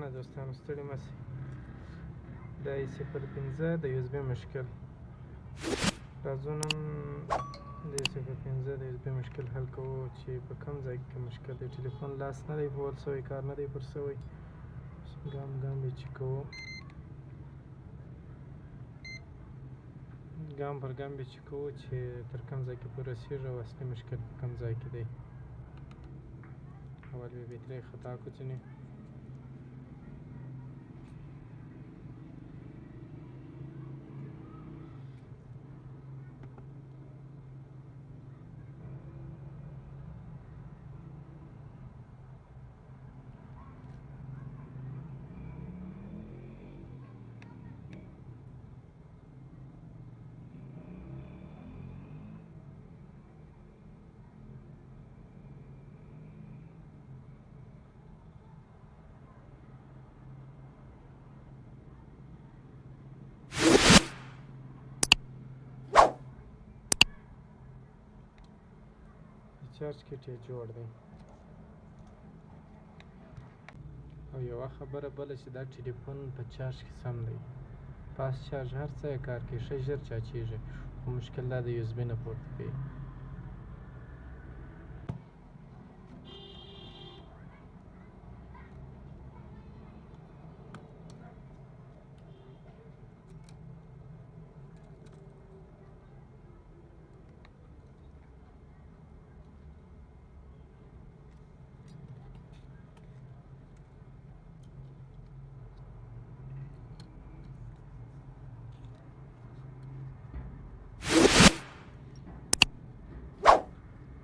مننه دوستانو، ستړي مه شئ. دا 05 د USB مشکل. راځو نن د 05 د USB مشکل حل کوو چې په کوم ځای کې مشکل دی. ټلیفون لاس نه دی پول سوی، کار نه دی پر سوی. ګام ګام یې چک کوو، ګام پر ګام یې چک کوو چې تر کوم ځای کې پورې رسېږي او اصلي مشکل په کوم ځای کې دی. اول به بیترۍ خطا کو ځینې. چارج کیټ یې جوړ دی. او یوه خبره بله چې دا ټلیفون په چارج کې سم دی. فاست چارج هر څه یې کار کوي، ښه ژر چارجېږي، خو مشکل دا د USB نه پورته کوي.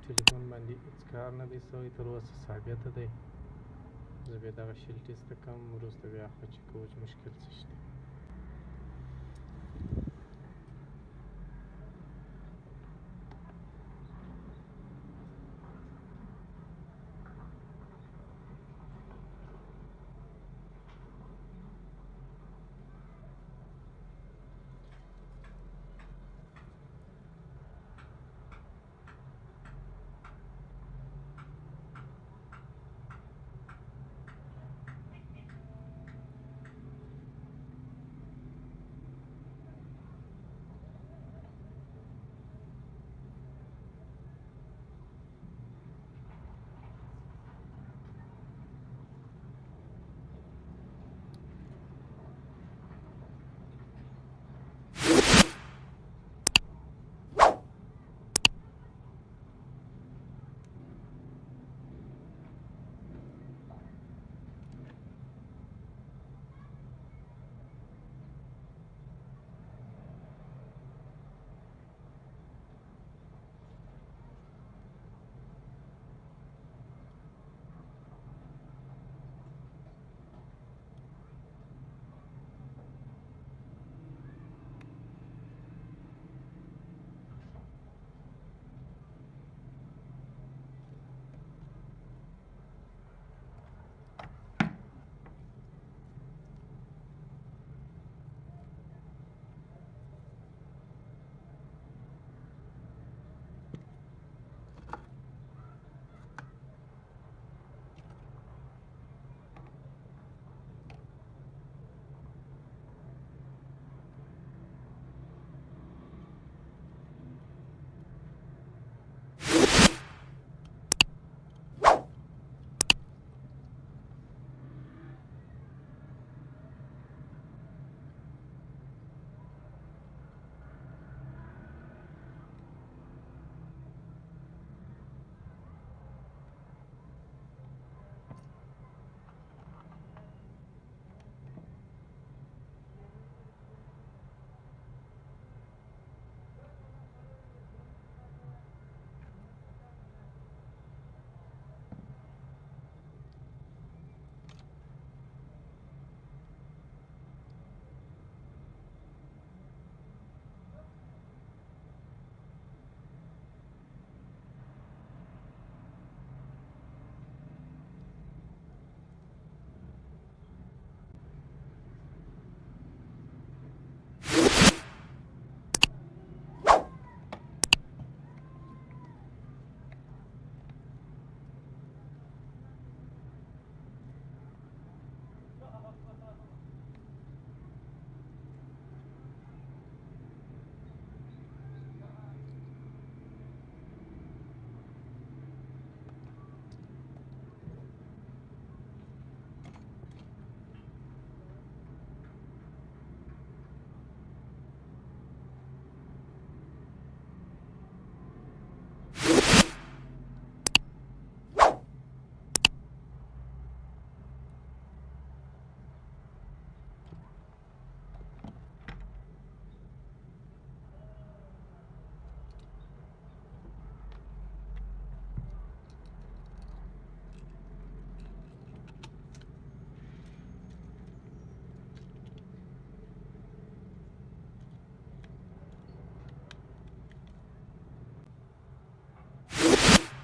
ټلیفون باندې هېڅ کار نه دی سوی، تر اوسه ثابته دی. زه بیا دغه شیل ټیسټ کوم، وروسته بیا خو چک کوو چې مشکل څه شته.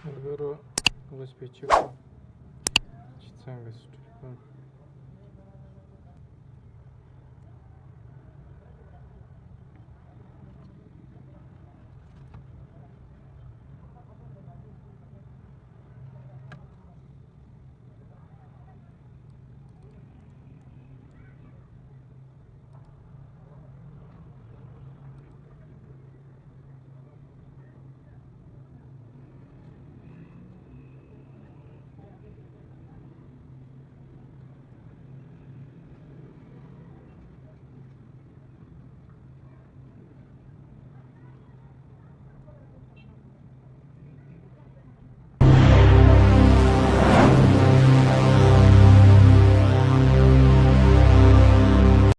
ملګرو اوس پې چک کړو چې څنګه سټور کوم